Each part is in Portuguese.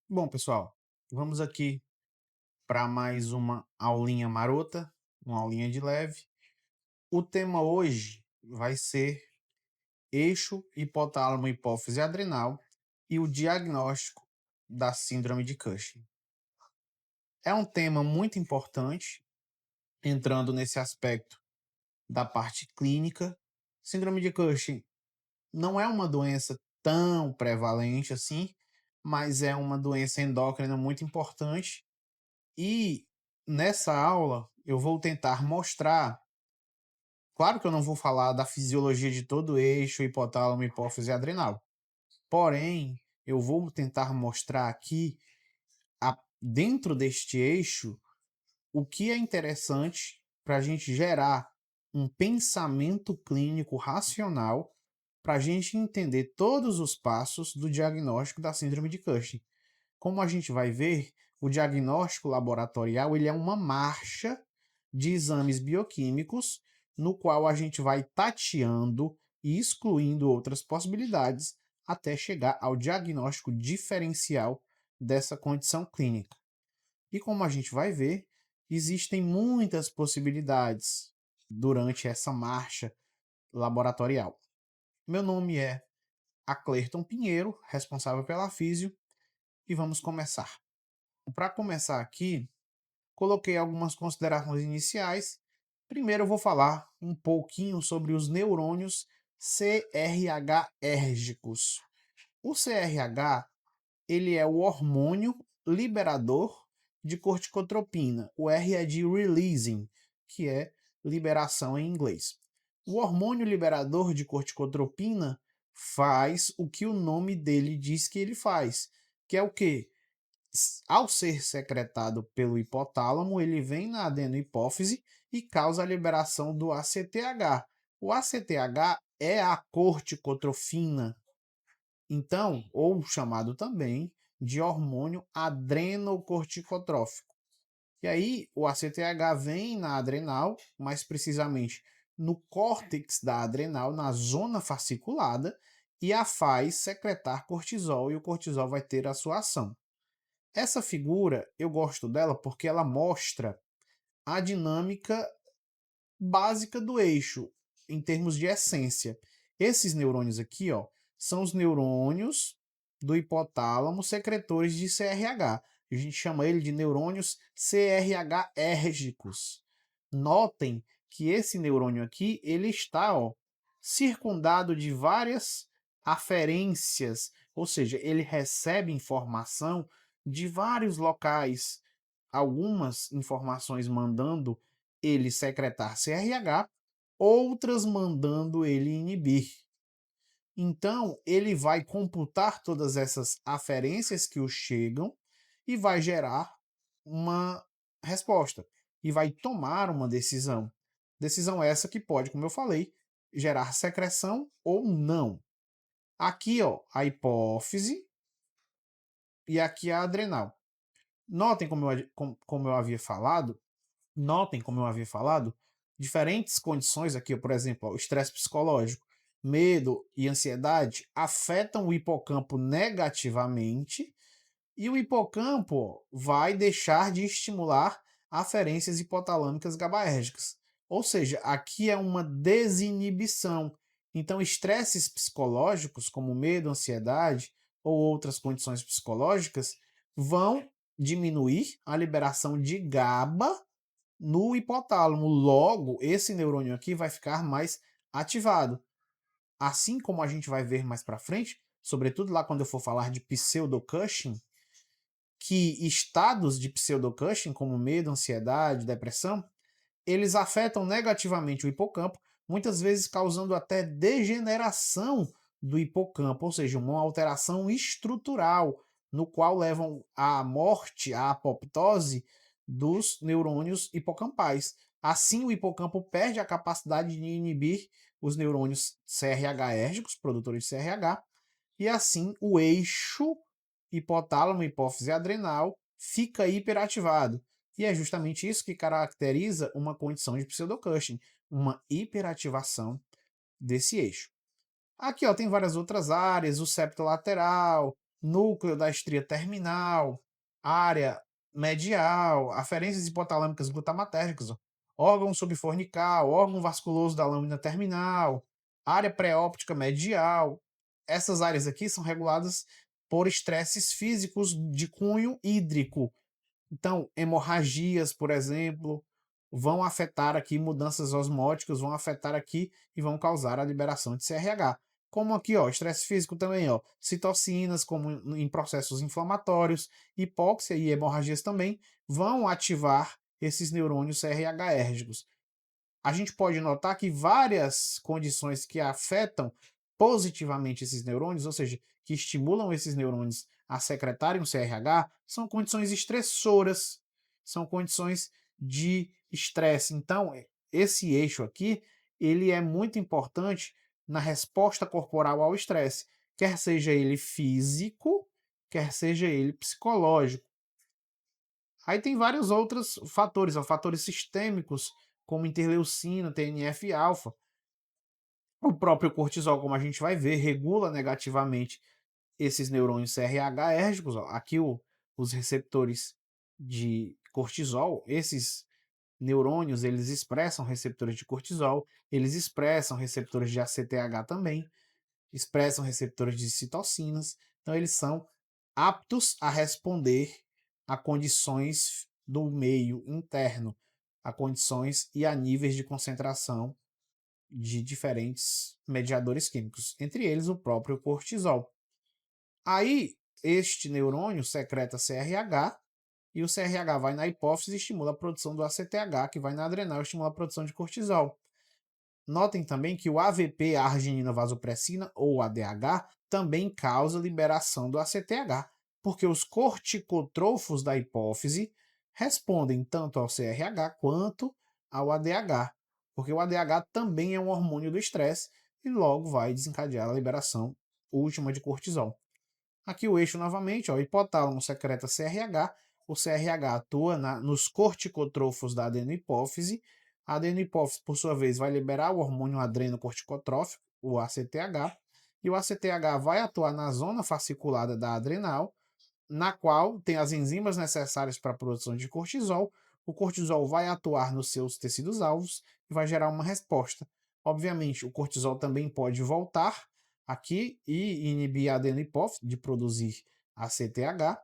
Bom, pessoal, vamos aqui para mais uma aulinha marota, uma aulinha de leve. O tema hoje vai ser eixo hipotálamo hipófise adrenal e o diagnóstico da síndrome de Cushing. É um tema muito importante, entrando nesse aspecto da parte clínica. Síndrome de Cushing não é uma doença tão prevalente assim, mas é uma doença endócrina muito importante. E nessa aula eu vou tentar mostrar, claro que eu não vou falar da fisiologia de todo o eixo hipotálamo, hipófise e adrenal. Porém, eu vou tentar mostrar aqui, dentro deste eixo, o que é interessante para a gente gerar um pensamento clínico racional para a gente entender todos os passos do diagnóstico da síndrome de Cushing. Como a gente vai ver, o diagnóstico laboratorial ele é uma marcha de exames bioquímicos no qual a gente vai tateando e excluindo outras possibilidades até chegar ao diagnóstico diferencial dessa condição clínica. E como a gente vai ver, existem muitas possibilidades durante essa marcha laboratorial. Meu nome é Aclerton Pinheiro, responsável pela Físio, e vamos começar. Para começar aqui, coloquei algumas considerações iniciais. Primeiro eu vou falar um pouquinho sobre os neurônios CRH-érgicos. O CRH, ele é o hormônio liberador de corticotropina. O R é de releasing, que é liberação em inglês. O hormônio liberador de corticotropina faz o que o nome dele diz que ele faz, que é o quê? Ao ser secretado pelo hipotálamo, ele vem na adenohipófise e causa a liberação do ACTH. O ACTH é a corticotrofina, então, ou chamado também de hormônio adrenocorticotrófico. E aí, o ACTH vem na adrenal, mais precisamente no córtex da adrenal, na zona fasciculada, e a faz secretar cortisol, e o cortisol vai ter a sua ação. Essa figura, eu gosto dela porque ela mostra a dinâmica básica do eixo, em termos de essência. Esses neurônios aqui, ó, são os neurônios do hipotálamo secretores de CRH. A gente chama ele de neurônios CRH-érgicos. Notem que esse neurônio aqui, ele está, ó, circundado de várias aferências, ou seja, ele recebe informação de vários locais, algumas informações mandando ele secretar CRH, outras mandando ele inibir. Então, ele vai computar todas essas aferências que o chegam e vai gerar uma resposta e vai tomar uma decisão. Decisão essa que pode, como eu falei, gerar secreção ou não. Aqui, ó, a hipófise e aqui a adrenal. Notem como eu havia falado, diferentes condições aqui, por exemplo, o estresse psicológico, medo e ansiedade afetam o hipocampo negativamente e o hipocampo vai deixar de estimular aferências hipotalâmicas GABAérgicas. Ou seja, aqui é uma desinibição. Então, estresses psicológicos, como medo, ansiedade ou outras condições psicológicas, vão diminuir a liberação de GABA no hipotálamo. Logo, esse neurônio aqui vai ficar mais ativado. Assim como a gente vai ver mais para frente, sobretudo lá quando eu for falar de pseudo-Cushing, que estados de pseudo-Cushing, como medo, ansiedade, depressão, eles afetam negativamente o hipocampo, muitas vezes causando até degeneração do hipocampo, ou seja, uma alteração estrutural, no qual levam à morte, à apoptose dos neurônios hipocampais. Assim, o hipocampo perde a capacidade de inibir os neurônios CRH-érgicos, produtores de CRH, e assim o eixo hipotálamo, hipófise adrenal fica hiperativado. E é justamente isso que caracteriza uma condição de pseudo-Cushing, uma hiperativação desse eixo. Aqui ó, tem várias outras áreas, o septo lateral, núcleo da estria terminal, área medial, aferências hipotalâmicas glutamatérgicas, ó, órgão subfornical, órgão vasculoso da lâmina terminal, área pré-óptica medial. Essas áreas aqui são reguladas por estresses físicos de cunho hídrico. Então, hemorragias, por exemplo, vão afetar aqui mudanças osmóticas, vão afetar aqui e vão causar a liberação de CRH. Como aqui, ó, estresse físico também, ó, citocinas, como em processos inflamatórios, hipóxia e hemorragias também vão ativar esses neurônios CRHérgicos. A gente pode notar que várias condições que afetam positivamente esses neurônios, ou seja, que estimulam esses neurônios a secretarem o CRH, são condições estressoras, são condições de estresse. Então, esse eixo aqui, ele é muito importante na resposta corporal ao estresse, quer seja ele físico, quer seja ele psicológico. Aí tem vários outros fatores, ó, fatores sistêmicos, como interleucina, TNF-alfa. O próprio cortisol, como a gente vai ver, regula negativamente esses neurônios CRHérgicos. Ó. Aqui os receptores de cortisol, esses neurônios, eles expressam receptores de cortisol, eles expressam receptores de ACTH também, expressam receptores de citocinas, então eles são aptos a responder a condições do meio interno, a condições e a níveis de concentração de diferentes mediadores químicos, entre eles o próprio cortisol. Aí, este neurônio secreta CRH e o CRH vai na hipófise e estimula a produção do ACTH, que vai na adrenal e estimula a produção de cortisol. Notem também que o AVP, a arginina vasopressina, ou ADH, também causa liberação do ACTH, porque os corticotrofos da hipófise respondem tanto ao CRH quanto ao ADH, porque o ADH também é um hormônio do estresse e logo vai desencadear a liberação última de cortisol. Aqui o eixo novamente, ó, o hipotálamo secreta CRH, o CRH atua nos corticotrofos da adenohipófise, a adenohipófise, por sua vez, vai liberar o hormônio adrenocorticotrófico, o ACTH, e o ACTH vai atuar na zona fasciculada da adrenal, na qual tem as enzimas necessárias para a produção de cortisol. O cortisol vai atuar nos seus tecidos alvos e vai gerar uma resposta. Obviamente, o cortisol também pode voltar aqui e inibir a adenohipófise de produzir ACTH,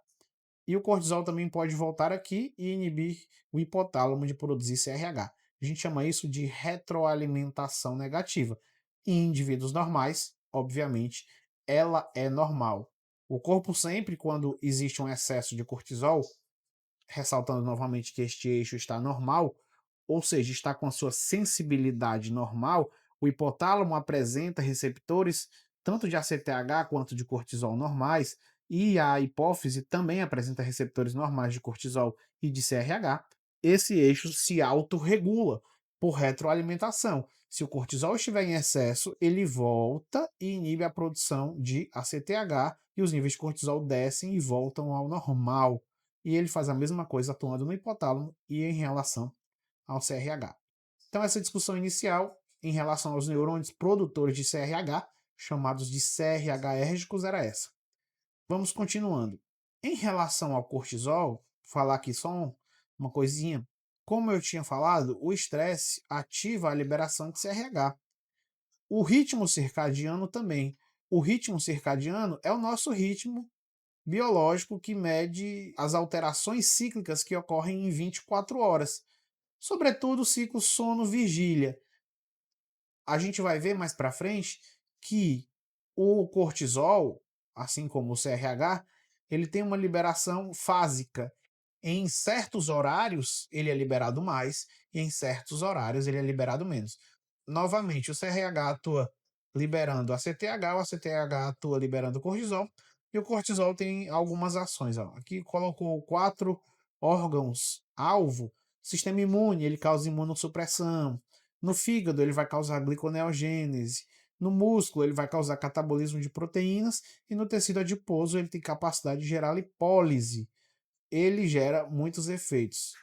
e o cortisol também pode voltar aqui e inibir o hipotálamo de produzir CRH. A gente chama isso de retroalimentação negativa. Em indivíduos normais, obviamente, ela é normal. O corpo sempre, quando existe um excesso de cortisol, ressaltando novamente que este eixo está normal, ou seja, está com a sua sensibilidade normal, o hipotálamo apresenta receptores tanto de ACTH quanto de cortisol normais, e a hipófise também apresenta receptores normais de cortisol e de CRH. Esse eixo se autorregula por retroalimentação. Se o cortisol estiver em excesso, ele volta e inibe a produção de ACTH e os níveis de cortisol descem e voltam ao normal. E ele faz a mesma coisa atuando no hipotálamo e em relação ao CRH. Então, essa discussão inicial em relação aos neurônios produtores de CRH, chamados de CRHérgicos, era essa. Vamos continuando. Em relação ao cortisol, falar aqui só uma coisinha. Como eu tinha falado, o estresse ativa a liberação de CRH. O ritmo circadiano também. O ritmo circadiano é o nosso ritmo biológico que mede as alterações cíclicas que ocorrem em 24 horas, sobretudo o ciclo sono-vigília. A gente vai ver mais para frente que o cortisol, assim como o CRH, ele tem uma liberação fásica. Em certos horários ele é liberado mais e em certos horários ele é liberado menos. Novamente, o CRH atua liberando a CTH, o ACTH atua liberando o cortisol, e o cortisol tem algumas ações. Ó. Aqui colocou 4 órgãos-alvo. Sistema imune, ele causa imunossupressão. No fígado, ele vai causar gliconeogênese. No músculo, ele vai causar catabolismo de proteínas. E no tecido adiposo, ele tem capacidade de gerar lipólise. Ele gera muitos efeitos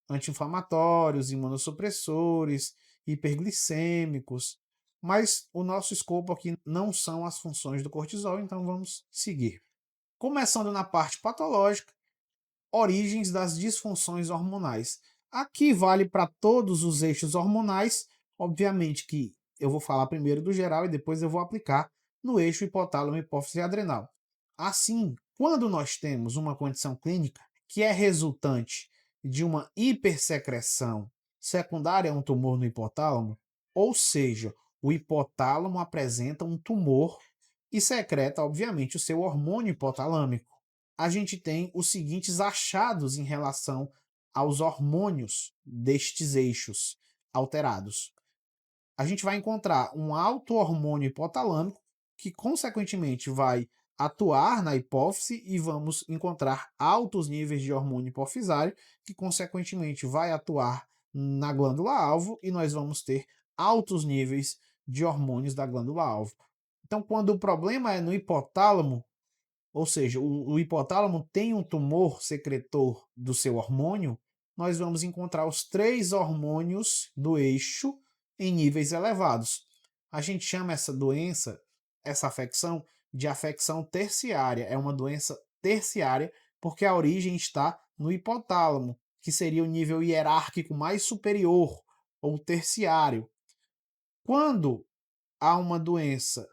anti-inflamatórios, imunossupressores, hiperglicêmicos. Mas o nosso escopo aqui não são as funções do cortisol, então vamos seguir. Começando na parte patológica, origens das disfunções hormonais. Aqui vale para todos os eixos hormonais, obviamente que eu vou falar primeiro do geral e depois eu vou aplicar no eixo hipotálamo, hipófise e adrenal. Assim, quando nós temos uma condição clínica que é resultante de uma hipersecreção secundária a um tumor no hipotálamo, ou seja, o hipotálamo apresenta um tumor e secreta, obviamente, o seu hormônio hipotalâmico, a gente tem os seguintes achados em relação aos hormônios destes eixos alterados. A gente vai encontrar um alto hormônio hipotalâmico, que consequentemente vai atuar na hipófise, e vamos encontrar altos níveis de hormônio hipofisário, que consequentemente vai atuar na glândula-alvo, e nós vamos ter altos níveis de hormônios da glândula-alvo. Então, quando o problema é no hipotálamo, ou seja, o hipotálamo tem um tumor secretor do seu hormônio, nós vamos encontrar os 3 hormônios do eixo em níveis elevados. A gente chama essa doença, essa afecção, de afecção terciária. É uma doença terciária porque a origem está no hipotálamo, que seria o nível hierárquico mais superior, ou terciário. Quando há uma doença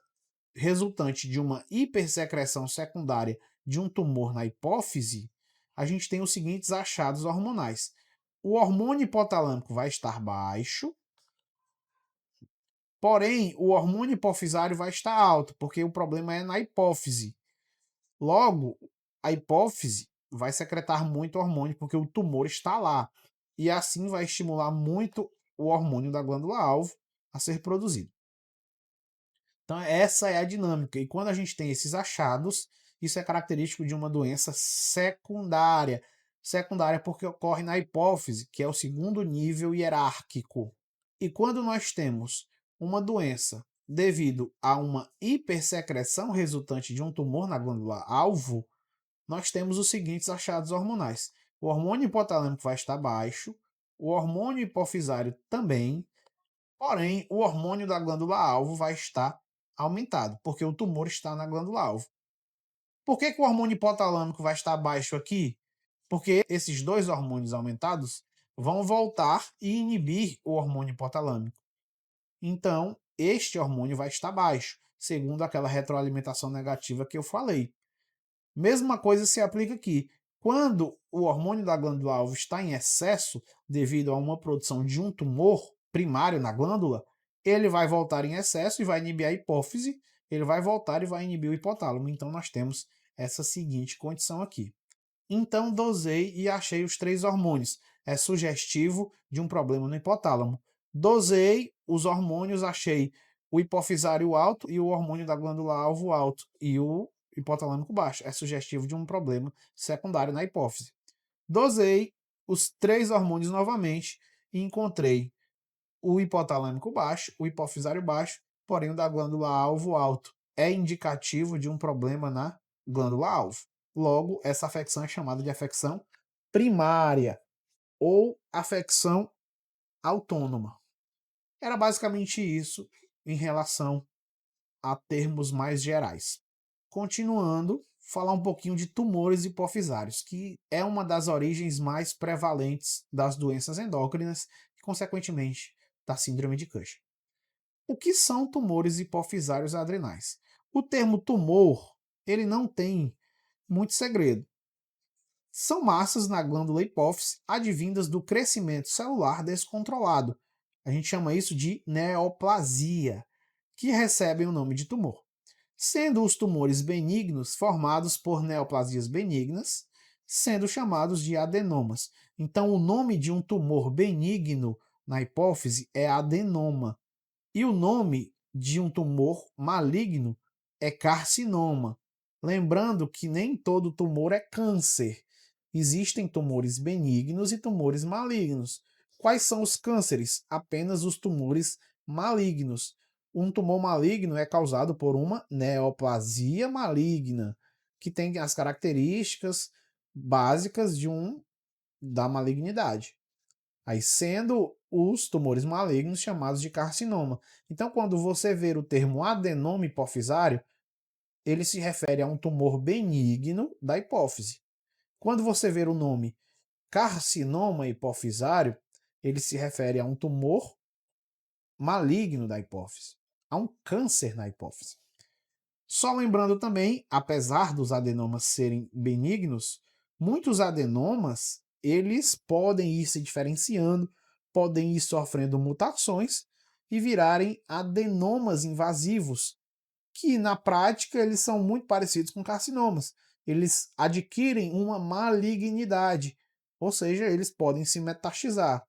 resultante de uma hipersecreção secundária de um tumor na hipófise, a gente tem os seguintes achados hormonais. O hormônio hipotalâmico vai estar baixo, porém o hormônio hipofisário vai estar alto, porque o problema é na hipófise. Logo, a hipófise vai secretar muito hormônio, porque o tumor está lá. E assim vai estimular muito o hormônio da glândula-alvo a ser produzido. Então, essa é a dinâmica. E quando a gente tem esses achados, isso é característico de uma doença secundária. Secundária porque ocorre na hipófise, que é o segundo nível hierárquico. E quando nós temos uma doença devido a uma hipersecreção resultante de um tumor na glândula-alvo, nós temos os seguintes achados hormonais. O hormônio hipotalâmico vai estar baixo, o hormônio hipofisário também, porém, o hormônio da glândula-alvo vai estar aumentado, porque o tumor está na glândula-alvo. Por que o hormônio hipotalâmico vai estar baixo aqui? Porque esses 2 hormônios aumentados vão voltar e inibir o hormônio hipotalâmico. Então, este hormônio vai estar baixo, segundo aquela retroalimentação negativa que eu falei. Mesma coisa se aplica aqui. Quando o hormônio da glândula-alvo está em excesso, devido a uma produção de um tumor primário na glândula, ele vai voltar em excesso e vai inibir a hipófise, ele vai voltar e vai inibir o hipotálamo. Então, nós temos essa seguinte condição aqui. Então, dosei e achei os 3 hormônios. É sugestivo de um problema no hipotálamo. Dosei os hormônios, achei o hipofisário alto e o hormônio da glândula-alvo alto, e o hipotalâmico baixo. É sugestivo de um problema secundário na hipófise. Dosei os 3 hormônios novamente e encontrei o hipotalâmico baixo, o hipofisário baixo, porém o da glândula-alvo alto. É indicativo de um problema na glândula-alvo. Logo, essa afecção é chamada de afecção primária ou afecção autônoma. Era basicamente isso em relação a termos mais gerais. Continuando, falar um pouquinho de tumores hipofisários, que é uma das origens mais prevalentes das doenças endócrinas e, consequentemente, da síndrome de Cushing. O que são tumores hipofisários adrenais? O termo tumor, ele não tem muito segredo. São massas na glândula hipófise advindas do crescimento celular descontrolado. A gente chama isso de neoplasia, que recebem o nome de tumor. Sendo os tumores benignos formados por neoplasias benignas, sendo chamados de adenomas. Então, o nome de um tumor benigno na hipófise é adenoma. E o nome de um tumor maligno é carcinoma. Lembrando que nem todo tumor é câncer. Existem tumores benignos e tumores malignos. Quais são os cânceres? Apenas os tumores malignos. Um tumor maligno é causado por uma neoplasia maligna, que tem as características básicas da malignidade. Aí sendo os tumores malignos chamados de carcinoma. Então, quando você ver o termo adenoma hipofisário, ele se refere a um tumor benigno da hipófise. Quando você ver o nome carcinoma hipofisário, ele se refere a um tumor maligno da hipófise, a um câncer na hipófise. Só lembrando também, apesar dos adenomas serem benignos, muitos adenomas eles podem ir se diferenciando, podem ir sofrendo mutações e virarem adenomas invasivos, que na prática eles são muito parecidos com carcinomas. Eles adquirem uma malignidade, ou seja, eles podem se metastizar.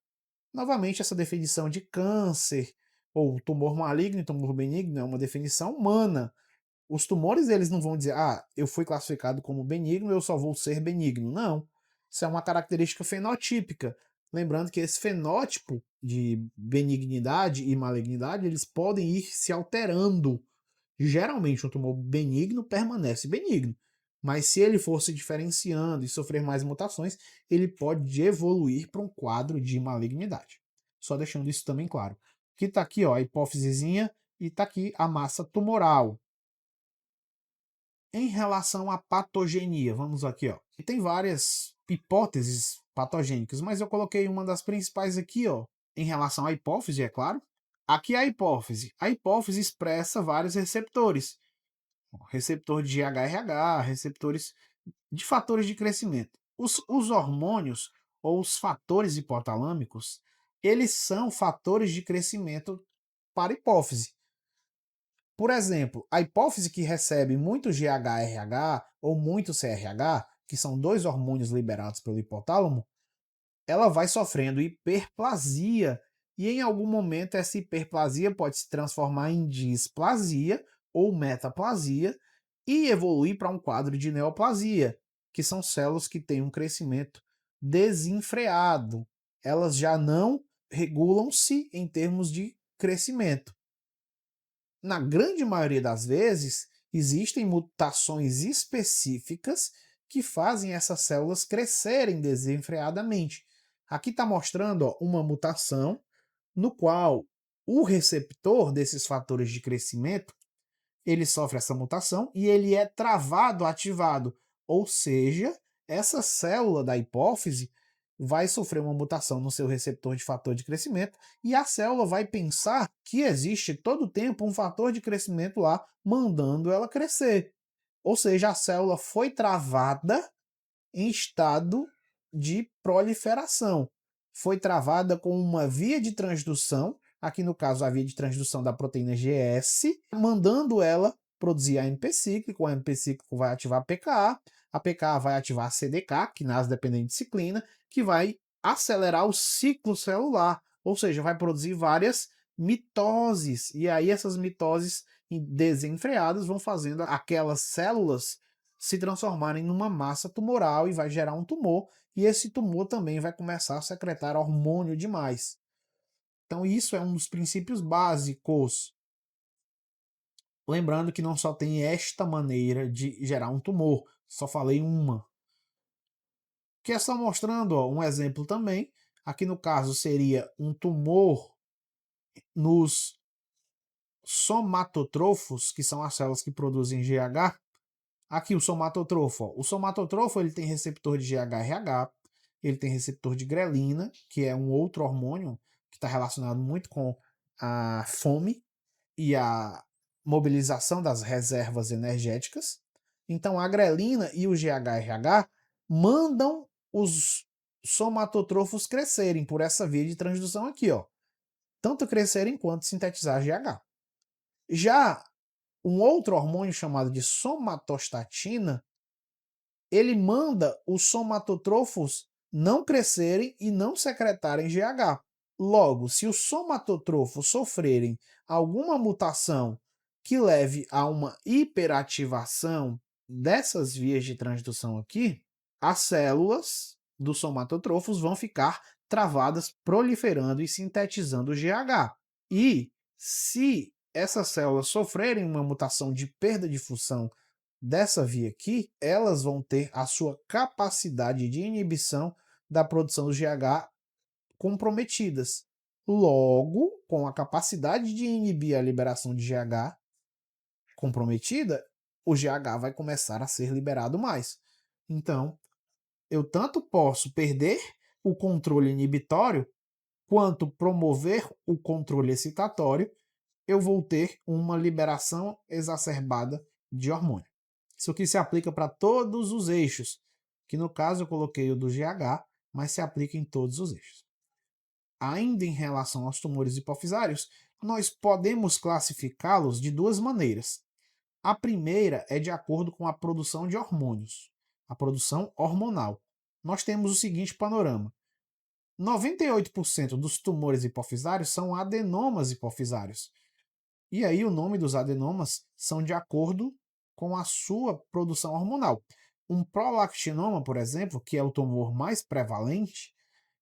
Novamente, essa definição de câncer ou tumor maligno e tumor benigno é uma definição humana. Os tumores eles não vão dizer, eu fui classificado como benigno, eu só vou ser benigno. Não. Isso é uma característica fenotípica. Lembrando que esse fenótipo de benignidade e malignidade, eles podem ir se alterando. Geralmente, um tumor benigno permanece benigno. Mas se ele for se diferenciando e sofrer mais mutações, ele pode evoluir para um quadro de malignidade. Só deixando isso também claro. Que está aqui ó, a hipófisezinha e está aqui a massa tumoral. Em relação à patogenia, vamos aqui, ó. Tem várias hipóteses patogênicas, mas eu coloquei uma das principais aqui, ó, em relação à hipófise, é claro. Aqui é a hipófise. A hipófise expressa vários receptores. Receptor de GHRH, receptores de fatores de crescimento. Os hormônios ou os fatores hipotalâmicos, eles são fatores de crescimento para a hipófise. Por exemplo, a hipófise que recebe muito GHRH ou muito CRH, que são dois hormônios liberados pelo hipotálamo, ela vai sofrendo hiperplasia e em algum momento essa hiperplasia pode se transformar em displasia ou metaplasia e evoluir para um quadro de neoplasia, que são células que têm um crescimento desenfreado. Elas já não regulam-se em termos de crescimento. Na grande maioria das vezes, existem mutações específicas que fazem essas células crescerem desenfreadamente. Aqui está mostrando ó, uma mutação no qual o receptor desses fatores de crescimento ele sofre essa mutação e ele é travado, ativado. Ou seja, essa célula da hipófise vai sofrer uma mutação no seu receptor de fator de crescimento e a célula vai pensar que existe todo o tempo um fator de crescimento lá mandando ela crescer. Ou seja, a célula foi travada em estado de proliferação. Foi travada com uma via de transdução, aqui no caso a via de transdução da proteína GS, mandando ela produzir AMP cíclico, o AMP cíclico vai ativar a PKA vai ativar a CDK, quinase dependente de ciclina, que vai acelerar o ciclo celular, ou seja, vai produzir várias mitoses, e aí essas mitoses desenfreadas vão fazendo aquelas células se transformarem numa massa tumoral e vai gerar um tumor, e esse tumor também vai começar a secretar hormônio demais. Então isso é um dos princípios básicos. Lembrando que não só tem esta maneira de gerar um tumor, só falei uma. Que é só mostrando ó, um exemplo também. Aqui no caso seria um tumor nos somatotrofos, que são as células que produzem GH. Aqui o somatotrofo. Ó. O somatotrofo ele tem receptor de GHRH, ele tem receptor de grelina, que é um outro hormônio que está relacionado muito com a fome e a mobilização das reservas energéticas. Então a grelina e o GHRH mandam os somatotrofos crescerem por essa via de transdução aqui, ó. Tanto crescerem quanto sintetizar GH. Já um outro hormônio chamado de somatostatina, ele manda os somatotrofos não crescerem e não secretarem GH. Logo, se os somatotrofos sofrerem alguma mutação que leve a uma hiperativação dessas vias de transdução aqui, as células dos somatotrofos vão ficar travadas, proliferando e sintetizando GH. E se essas células sofrerem uma mutação de perda de função dessa via aqui, elas vão ter a sua capacidade de inibição da produção do GH comprometidas. Logo, com a capacidade de inibir a liberação de GH comprometida, o GH vai começar a ser liberado mais. Então, eu tanto posso perder o controle inibitório, quanto promover o controle excitatório, eu vou ter uma liberação exacerbada de hormônio. Isso aqui se aplica para todos os eixos, que no caso eu coloquei o do GH, mas se aplica em todos os eixos. Ainda em relação aos tumores hipofisários, nós podemos classificá-los de duas maneiras. A primeira é de acordo com a produção de hormônios, a produção hormonal. Nós temos o seguinte panorama: 98% dos tumores hipofisários são adenomas hipofisários. E aí o nome dos adenomas são de acordo com a sua produção hormonal. Um prolactinoma, por exemplo, que é o tumor mais prevalente,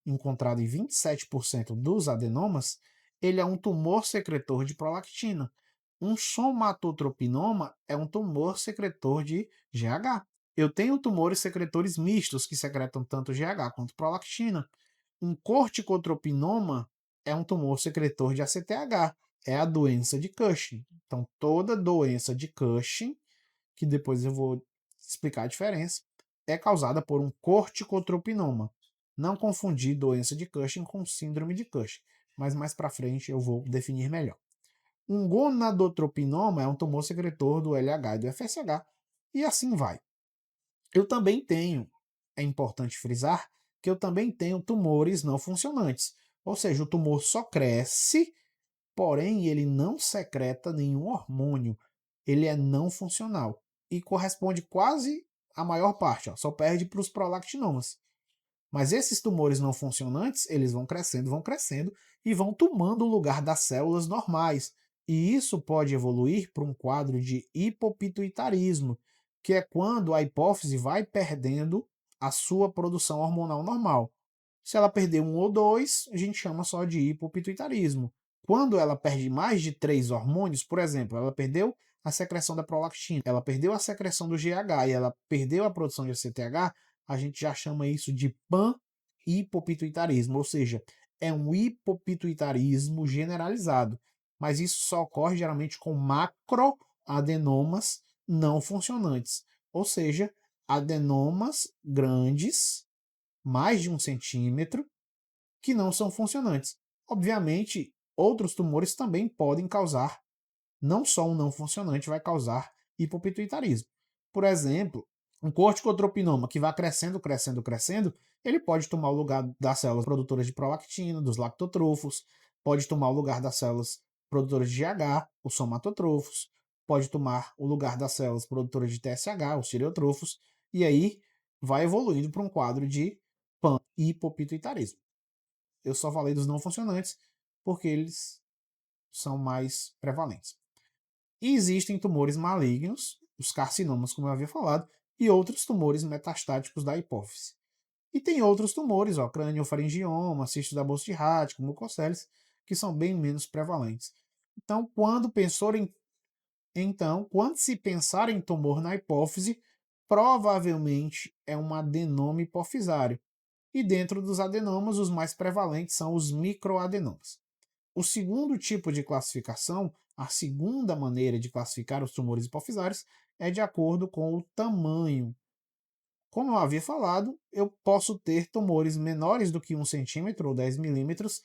encontrado em 27% dos adenomas, ele é um tumor secretor de prolactina. Um somatotropinoma é um tumor secretor de GH. Eu tenho tumores secretores mistos que secretam tanto GH quanto prolactina. Um corticotropinoma é um tumor secretor de ACTH, é a doença de Cushing. Então, toda doença de Cushing, que depois eu vou explicar a diferença, é causada por um corticotropinoma. Não confundir doença de Cushing com síndrome de Cushing, mas mais para frente eu vou definir melhor. Um gonadotropinoma é um tumor secretor do LH e do FSH, e assim vai. Eu também tenho, é importante frisar, que eu também tenho tumores não funcionantes, ou seja, o tumor só cresce, porém ele não secreta nenhum hormônio, ele é não funcional e corresponde quase à maior parte, só perde para os prolactinomas. Mas esses tumores não funcionantes, eles vão crescendo e vão tomando o lugar das células normais. E isso pode evoluir para um quadro de hipopituitarismo, que é quando a hipófise vai perdendo a sua produção hormonal normal. Se ela perder um ou dois, a gente chama só de hipopituitarismo. Quando ela perde mais de 3 hormônios, por exemplo, ela perdeu a secreção da prolactina, ela perdeu a secreção do GH e ela perdeu a produção de ACTH, a gente já chama isso de pan-hipopituitarismo, ou seja, é um hipopituitarismo generalizado. Mas isso só ocorre geralmente com macroadenomas não funcionantes, ou seja, adenomas grandes, mais de 1 centímetro, que não são funcionantes. Obviamente, outros tumores também podem causar, não só um não funcionante vai causar hipopituitarismo. Por exemplo, um corticotropinoma que vai crescendo, crescendo, crescendo, ele pode tomar o lugar das células produtoras de prolactina, dos lactotrofos, pode tomar o lugar das células produtoras de GH, os somatotrofos, pode tomar o lugar das células produtoras de TSH, os tireotrofos, e aí vai evoluindo para um quadro de pan-hipopituitarismo. Eu só falei dos não funcionantes porque eles são mais prevalentes. E existem tumores malignos, os carcinomas, como eu havia falado, e outros tumores metastáticos da hipófise. E tem outros tumores, craniofaringioma, cisto da bolsa de Hadick, mucoceles, que são bem menos prevalentes. Então, quando se pensar em tumor na hipófise, provavelmente é um adenoma hipofisário. E dentro dos adenomas, os mais prevalentes são os microadenomas. O segundo tipo de classificação, a segunda maneira de classificar os tumores hipofisários, é de acordo com o tamanho. Como eu havia falado, eu posso ter tumores menores do que 1 centímetro ou 10 milímetros.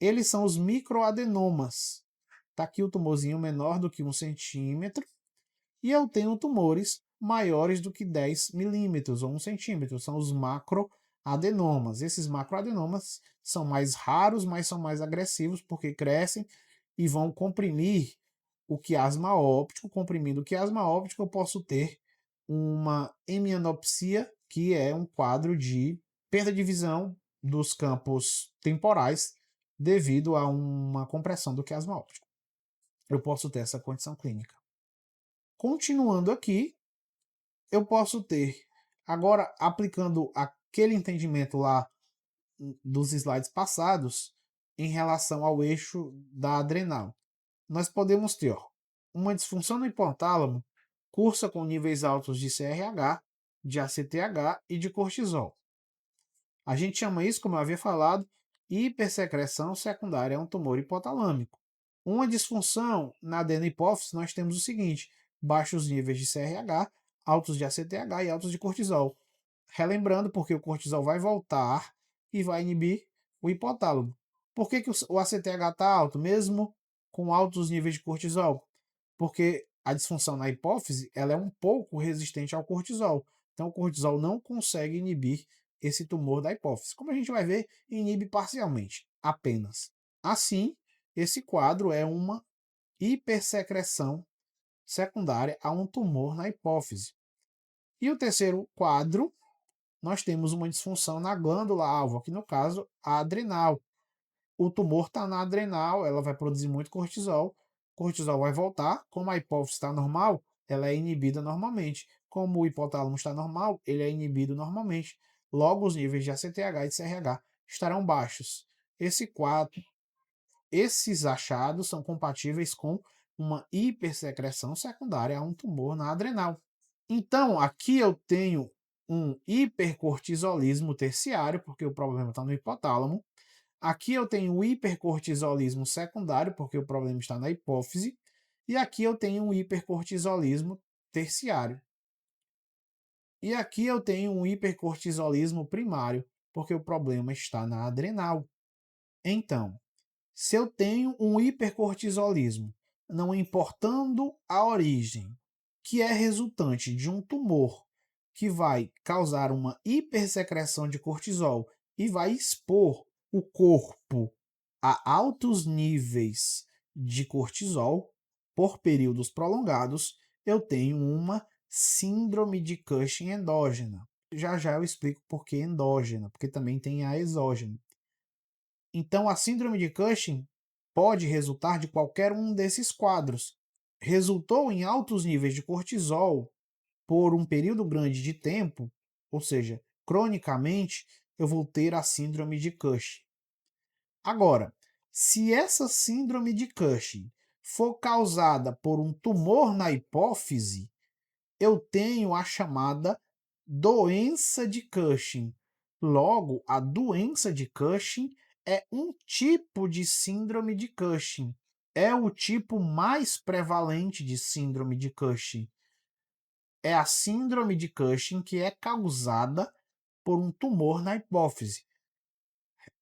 Eles são os microadenomas. Está aqui o tumorzinho menor do que 1 centímetro. E eu tenho tumores maiores do que 10 milímetros ou 1 centímetro. São os macroadenomas. Esses macroadenomas são mais raros, mas são mais agressivos porque crescem e vão comprimir o quiasma óptico. Comprimindo o quiasma óptico, eu posso ter uma hemianopsia, que é um quadro de perda de visão dos campos temporais devido a uma compressão do quiasma óptico. Eu posso ter essa condição clínica. Continuando aqui, eu posso ter, agora aplicando aquele entendimento lá dos slides passados, em relação ao eixo da adrenal. Nós podemos ter uma disfunção no hipotálamo, cursa com níveis altos de CRH, de ACTH e de cortisol. A gente chama isso, como eu havia falado, hipersecreção secundária a um tumor hipotalâmico. Uma disfunção na adenopófise, nós temos o seguinte: baixos níveis de CRH, altos de ACTH e altos de cortisol. Relembrando, porque o cortisol vai voltar e vai inibir o hipotálamo. Por que o ACTH está alto, mesmo com altos níveis de cortisol? Porque a disfunção na hipófise ela é um pouco resistente ao cortisol. Então, o cortisol não consegue inibir esse tumor da hipófise. Como a gente vai ver, inibe parcialmente, apenas. Assim, esse quadro é uma hipersecreção secundária a um tumor na hipófise. E o terceiro quadro, nós temos uma disfunção na glândula-alvo, aqui no caso, a adrenal. O tumor está na adrenal, ela vai produzir muito cortisol, cortisol vai voltar, como a hipófise está normal, ela é inibida normalmente. Como o hipotálamo está normal, ele é inibido normalmente. Logo, os níveis de ACTH e de CRH estarão baixos. Esses achados são compatíveis com uma hipersecreção secundária a um tumor na adrenal. Então, aqui eu tenho um hipercortisolismo terciário, porque o problema está no hipotálamo. Aqui eu tenho um hipercortisolismo secundário, porque o problema está na hipófise. E aqui eu tenho um hipercortisolismo terciário. E aqui eu tenho um hipercortisolismo primário, porque o problema está na adrenal. Então, se eu tenho um hipercortisolismo, não importando a origem, que é resultante de um tumor que vai causar uma hipersecreção de cortisol e vai expor o corpo a altos níveis de cortisol por períodos prolongados, eu tenho uma síndrome de Cushing endógena. Já já eu explico por que endógena, porque também tem a exógena. Então, a síndrome de Cushing pode resultar de qualquer um desses quadros. Resultou em altos níveis de cortisol por um período grande de tempo, ou seja, cronicamente, eu vou ter a síndrome de Cushing. Agora, se essa síndrome de Cushing for causada por um tumor na hipófise, eu tenho a chamada doença de Cushing. Logo, a doença de Cushing é um tipo de síndrome de Cushing. É o tipo mais prevalente de síndrome de Cushing. É a síndrome de Cushing que é causada por um tumor na hipófise.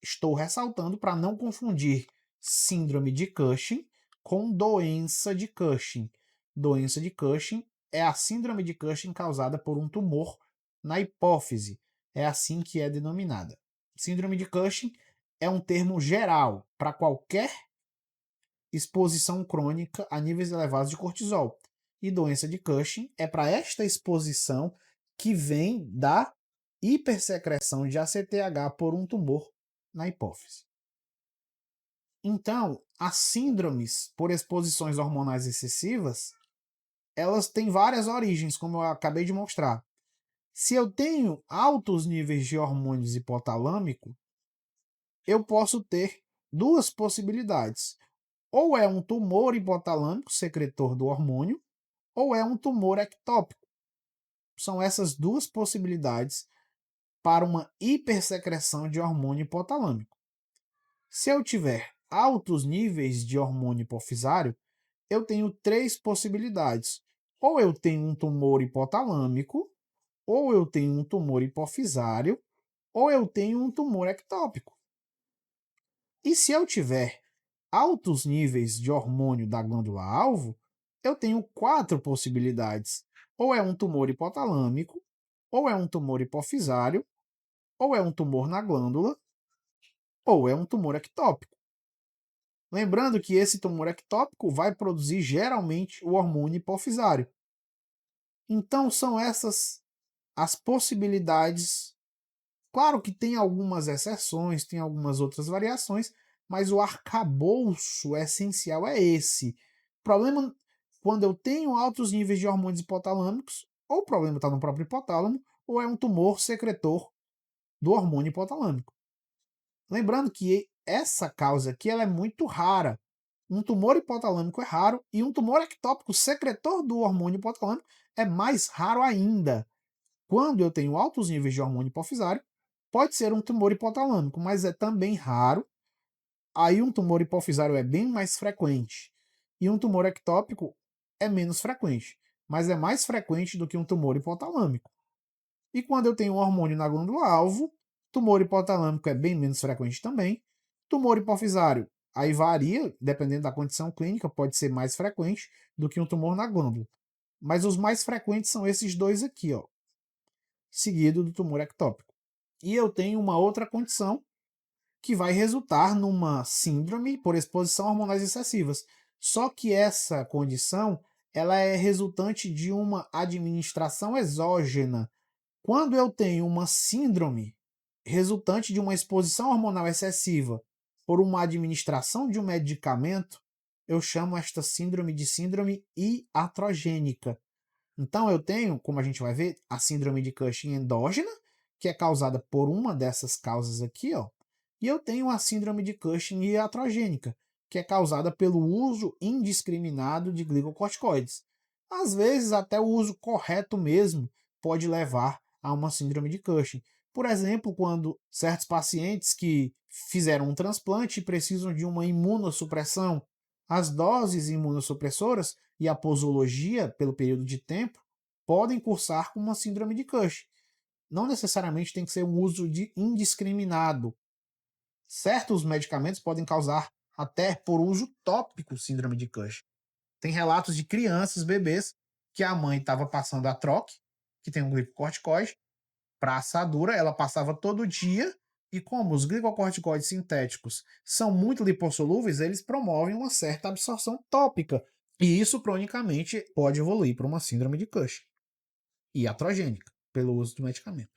Estou ressaltando para não confundir síndrome de Cushing com doença de Cushing. Doença de Cushing é a síndrome de Cushing causada por um tumor na hipófise. É assim que é denominada. Síndrome de Cushing é um termo geral para qualquer exposição crônica a níveis elevados de cortisol. E doença de Cushing é para esta exposição que vem da hipersecreção de ACTH por um tumor na hipófise. Então, as síndromes por exposições hormonais excessivas, elas têm várias origens, como eu acabei de mostrar. Se eu tenho altos níveis de hormônios hipotalâmico, eu posso ter duas possibilidades. Ou é um tumor hipotalâmico secretor do hormônio, ou é um tumor ectópico. São essas duas possibilidades para uma hipersecreção de hormônio hipotalâmico. Se eu tiver altos níveis de hormônio hipofisário, eu tenho três possibilidades. Ou eu tenho um tumor hipotalâmico, ou eu tenho um tumor hipofisário, ou eu tenho um tumor ectópico. E se eu tiver altos níveis de hormônio da glândula-alvo, eu tenho quatro possibilidades. Ou é um tumor hipotalâmico, ou é um tumor hipofisário, ou é um tumor na glândula, ou é um tumor ectópico. Lembrando que esse tumor ectópico vai produzir geralmente o hormônio hipofisário. Então são essas as possibilidades. Claro que tem algumas exceções, tem algumas outras variações, mas o arcabouço essencial é esse. O problema, quando eu tenho altos níveis de hormônios hipotalâmicos, ou o problema está no próprio hipotálamo, ou é um tumor secretor do hormônio hipotalâmico. Lembrando que essa causa aqui ela é muito rara. Um tumor hipotalâmico é raro e um tumor ectópico secretor do hormônio hipotalâmico é mais raro ainda. Quando eu tenho altos níveis de hormônio hipofisário, pode ser um tumor hipotalâmico, mas é também raro. Aí um tumor hipofisário é bem mais frequente. E um tumor ectópico é menos frequente. mas é mais frequente do que um tumor hipotalâmico. E quando eu tenho um hormônio na glândula-alvo, tumor hipotalâmico é bem menos frequente também. Tumor hipofisário, aí varia, dependendo da condição clínica, pode ser mais frequente do que um tumor na glândula. Mas os mais frequentes são esses dois aqui, ó, seguido do tumor ectópico. E eu tenho uma outra condição que vai resultar numa síndrome por exposição a hormonais excessivas. Só que essa condição, ela é resultante de uma administração exógena. Quando eu tenho uma síndrome resultante de uma exposição hormonal excessiva por uma administração de um medicamento, eu chamo esta síndrome de síndrome iatrogênica. Então eu tenho, como a gente vai ver, a síndrome de Cushing endógena, que é causada por uma dessas causas aqui, ó. E eu tenho a síndrome de Cushing iatrogênica, que é causada pelo uso indiscriminado de glicocorticoides. Às vezes, até o uso correto mesmo pode levar a uma síndrome de Cushing. Por exemplo, quando certos pacientes que fizeram um transplante e precisam de uma imunossupressão, as doses imunossupressoras e a posologia, pelo período de tempo, podem cursar com uma síndrome de Cushing. Não necessariamente tem que ser um uso indiscriminado. Certos medicamentos podem causar, até por uso tópico, síndrome de Cushing. Tem relatos de crianças, bebês, que a mãe estava passando a troque, que tem um glicocorticoide, para assadura, ela passava todo dia, e como os glicocorticoides sintéticos são muito lipossolúveis, eles promovem uma certa absorção tópica. E isso, cronicamente, pode evoluir para uma síndrome de Cushing iatrogênica, pelo uso do medicamento.